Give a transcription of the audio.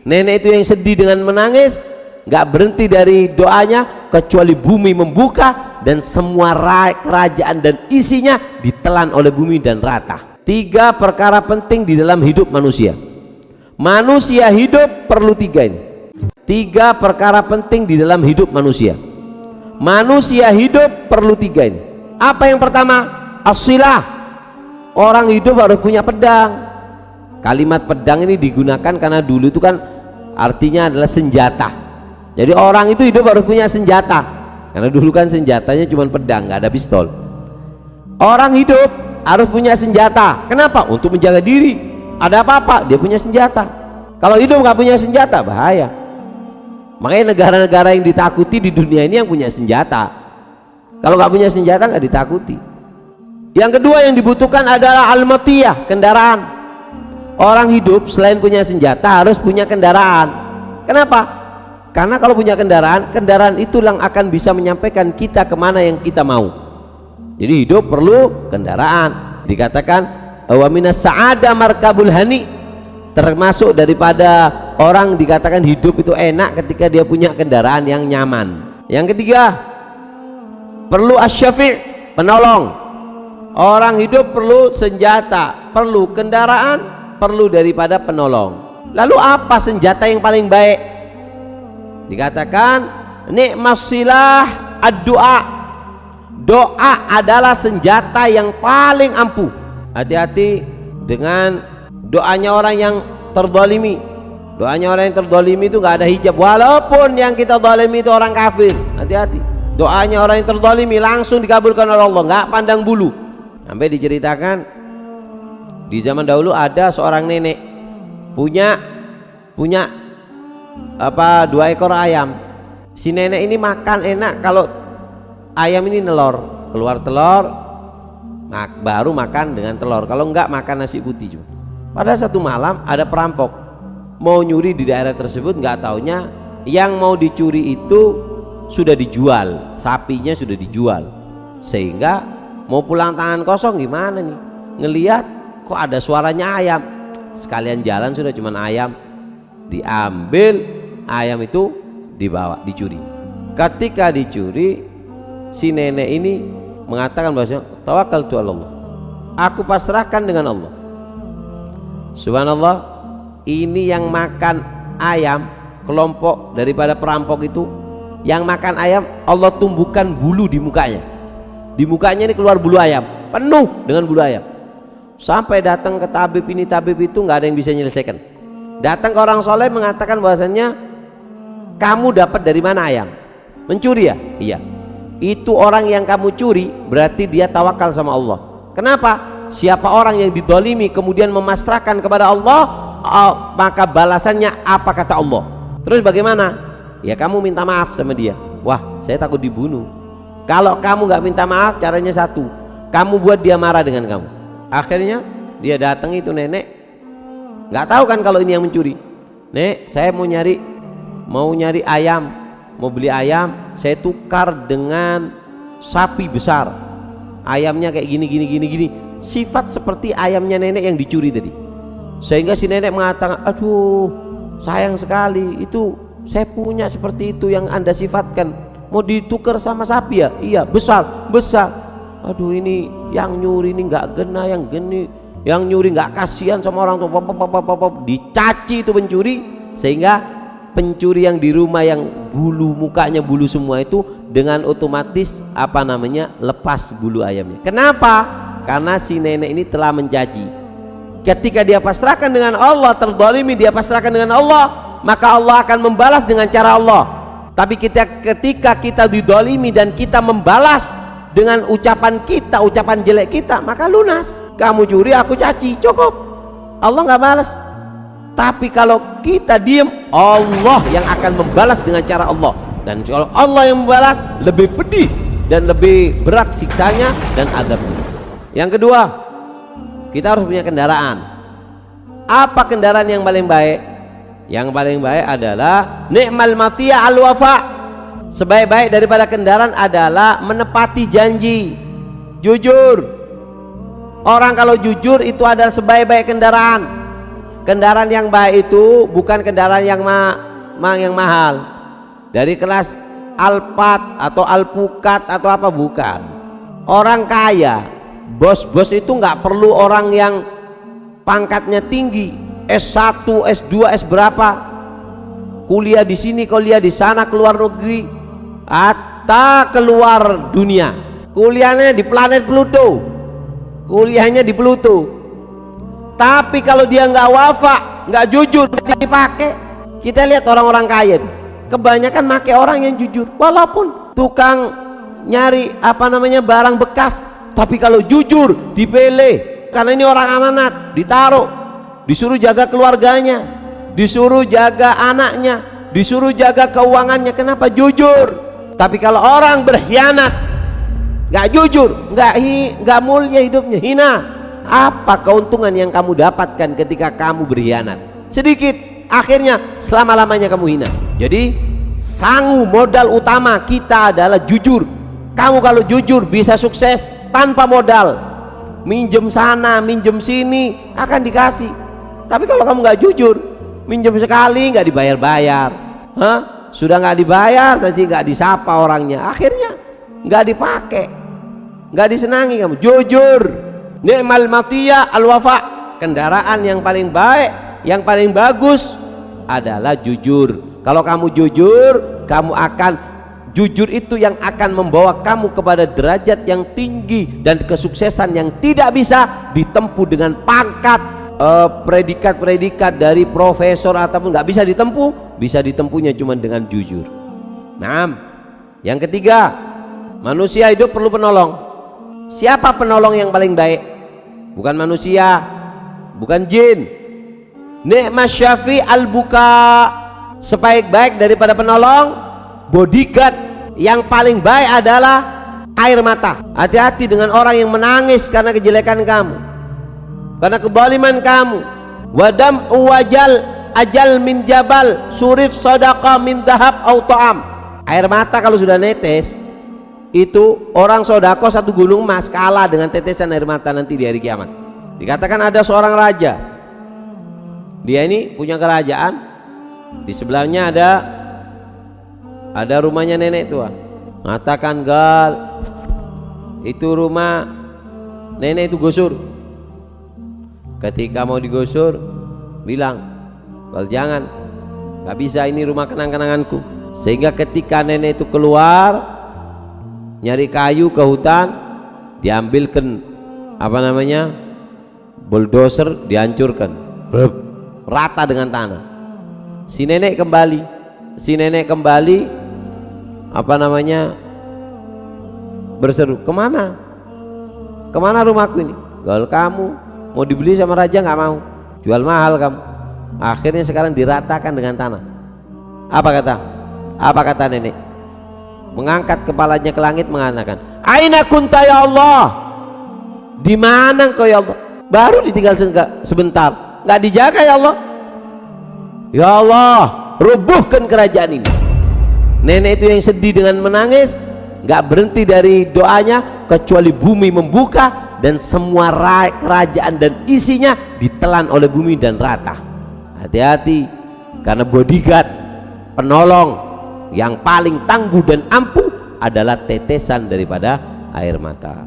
Nenek itu yang sedih dengan menangis, nggak berhenti dari doanya kecuali bumi membuka dan semua kerajaan dan isinya ditelan oleh bumi dan rata. 3 perkara penting di dalam hidup manusia. Manusia hidup perlu 3 ini. 3 perkara penting di dalam hidup manusia. Manusia hidup perlu 3 ini. Apa yang pertama? As-silah. Orang hidup harus punya pedang. Kalimat pedang ini digunakan karena dulu itu kan artinya adalah senjata. Jadi orang itu hidup harus punya senjata, karena dulu kan senjatanya cuma pedang, nggak ada pistol. Orang hidup harus punya senjata. Kenapa? Untuk menjaga diri. Ada apa-apa dia punya senjata. Kalau hidup nggak punya senjata bahaya. Makanya negara-negara yang ditakuti di dunia ini yang punya senjata. Kalau nggak punya senjata nggak ditakuti. Yang kedua yang dibutuhkan adalah al-matiyah, kendaraan. Orang hidup selain punya senjata harus punya kendaraan. Kenapa? Karena kalau punya kendaraan, kendaraan itu yang akan bisa menyampaikan kita kemana yang kita mau. Jadi hidup perlu kendaraan. Dikatakan wa minas sa'ada markabul hani, termasuk daripada orang dikatakan hidup itu enak ketika dia punya kendaraan yang nyaman. Yang ketiga, perlu asy-syafi', penolong. Orang hidup perlu senjata, perlu kendaraan, perlu daripada penolong. Lalu apa senjata yang paling baik? Dikatakan nikmas silah ad-du'a. Doa adalah senjata yang paling ampuh. Hati-hati dengan doanya orang yang terzalimi. Doanya orang yang terzalimi itu nggak ada hijab, walaupun yang kita zalimi itu orang kafir. Hati-hati. Doanya orang yang terzalimi langsung dikabulkan oleh Allah, nggak pandang bulu. Sampai diceritakan di zaman dahulu ada seorang nenek punya 2 ekor ayam. Si nenek ini makan enak kalau ayam ini nelor, keluar telur baru makan dengan telur, kalau enggak makan nasi putih juga. Pada satu malam ada perampok mau nyuri di daerah tersebut, nggak taunya yang mau dicuri itu sudah dijual, sapinya sudah dijual, sehingga mau pulang tangan kosong gimana nih, ngelihat kok ada suaranya ayam, sekalian jalan sudah cuman ayam, diambil ayam itu dibawa dicuri. Ketika dicuri, si nenek ini mengatakan bahwasanya tawakkaltu ala Allah, aku pasrahkan dengan Allah. Subhanallah, ini yang makan ayam, kelompok daripada perampok itu yang makan ayam, Allah tumbuhkan bulu di mukanya. Di mukanya ini keluar bulu ayam, penuh dengan bulu ayam. Sampai datang ke tabib ini, tabib itu nggak ada yang bisa menyelesaikan. Datang ke orang soleh mengatakan bahwasannya kamu dapat dari mana ayam? Mencuri ya? Iya. Itu orang yang kamu curi berarti dia tawakal sama Allah. Kenapa? Siapa orang yang didolimi kemudian memasrahkan kepada Allah, maka balasannya apa kata Allah? Terus bagaimana? Ya kamu minta maaf sama dia. Wah, saya takut dibunuh. Kalau kamu nggak minta maaf, caranya satu, kamu buat dia marah dengan kamu. Akhirnya dia datang, itu nenek nggak tahu kan kalau ini yang mencuri. Nek, saya mau nyari ayam, mau beli ayam, saya tukar dengan sapi besar. Ayamnya kayak gini. Sifat seperti ayamnya nenek yang dicuri tadi. Sehingga si nenek mengatakan, aduh sayang sekali, itu saya punya seperti itu yang Anda sifatkan. Mau ditukar sama sapi ya? Iya, besar. Aduh, ini yang nyuri ini nggak gena, yang nyuri nggak kasihan sama orang tua. Dicaci itu pencuri, sehingga pencuri yang di rumah yang bulu mukanya bulu semua itu dengan otomatis lepas bulu ayamnya. Kenapa? Karena si nenek ini telah menjanji, ketika dia pasrahkan dengan Allah, terzalimi dia pasrahkan dengan Allah, maka Allah akan membalas dengan cara Allah. Tapi ketika kita didolimi dan kita membalas dengan ucapan jelek kita, maka lunas. Kamu curi, aku caci, cukup, Allah nggak balas. Tapi kalau kita diem, Allah yang akan membalas dengan cara Allah. Dan kalau Allah yang membalas, lebih pedih dan lebih berat siksanya dan adabnya. Yang kedua, kita harus punya kendaraan. Apa kendaraan yang paling baik? Yang paling baik adalah ni'mal matiyah al-wafa. Sebaik-baik daripada kendaraan adalah menepati janji, jujur. Orang kalau jujur itu adalah sebaik-baik kendaraan. kendaraan yang baik itu bukan kendaraan yang mahal dari kelas Alphard atau Alpukat atau apa, bukan. Orang kaya, bos-bos itu nggak perlu orang yang pangkatnya tinggi, S1, S2, S berapa, kuliah di sini, kuliah di sana, keluar negeri, atau keluar dunia, kuliahnya di planet Pluto, kuliahnya di Pluto. Tapi kalau dia nggak wafa, nggak jujur, nggak dipakai. Kita lihat orang-orang kaya itu, kebanyakan make orang yang jujur, walaupun tukang nyari barang bekas, tapi kalau jujur dipilih, karena ini orang amanat, ditaruh, disuruh jaga keluarganya, disuruh jaga anaknya, disuruh jaga keuangannya. Kenapa? Jujur. Tapi kalau orang berkhianat, nggak jujur, nggak mulia hidupnya, hina. Apa keuntungan yang kamu dapatkan ketika kamu berkhianat? Sedikit, akhirnya selama-lamanya kamu hina. Jadi sangu modal utama kita adalah jujur. Kamu kalau jujur bisa sukses tanpa modal, minjem sana minjem sini akan dikasih. Tapi kalau kamu nggak jujur, minjem sekali nggak dibayar-bayar, sudah nggak dibayar tapi nggak disapa orangnya, akhirnya nggak dipakai, nggak disenangi. Kamu jujur. Ni'mal matiyah al-wafa, kendaraan yang paling baik, yang paling bagus adalah jujur. Kalau kamu jujur, kamu akan jujur itu yang akan membawa kamu kepada derajat yang tinggi dan kesuksesan yang tidak bisa ditempuh dengan pangkat, predikat-predikat dari profesor ataupun nggak bisa ditempuh. Bisa ditempuhnya cuma dengan jujur. Nah, yang ketiga, manusia hidup perlu penolong. Siapa penolong yang paling baik? Bukan manusia, bukan jin. Ni'mas syafi al-buka, sebaik-baik daripada penolong, bodyguard yang paling baik adalah air mata. Hati-hati dengan orang yang menangis karena kejelekan kamu, karena kezaliman kamu. Wadam wajal ajal min jabal, surif sadaqah min dahab au ta'am. Air mata kalau sudah netes, itu orang sodako satu gunung emas kalah dengan tetesan air mata nanti di hari kiamat. Dikatakan ada seorang raja, dia ini punya kerajaan, di sebelahnya ada rumahnya nenek tua. Mengatakan, gal, itu rumah nenek itu gusur. Ketika mau digusur, bilang, gal jangan, gak bisa, ini rumah kenang-kenanganku. Sehingga ketika nenek itu keluar nyari kayu ke hutan, diambilkan bulldozer, dihancurkan, rata dengan tanah. Si nenek kembali berseru, kemana rumahku ini? Gal, kamu mau dibeli sama raja, nggak mau, jual mahal kamu. Akhirnya sekarang diratakan dengan tanah. Apa kata nenek? Mengangkat kepalanya ke langit, mengatakan, aina kunta ya Allah, di mana engkau ya Allah? Baru ditinggal sebentar, nggak dijaga ya Allah. Ya Allah, rubuhkan kerajaan ini. Nenek itu yang sedih dengan menangis, nggak berhenti dari doanya kecuali bumi membuka dan semua kerajaan dan isinya ditelan oleh bumi dan rata. Hati-hati, karena bodyguard, penolong yang paling tangguh dan ampuh adalah tetesan daripada air mata.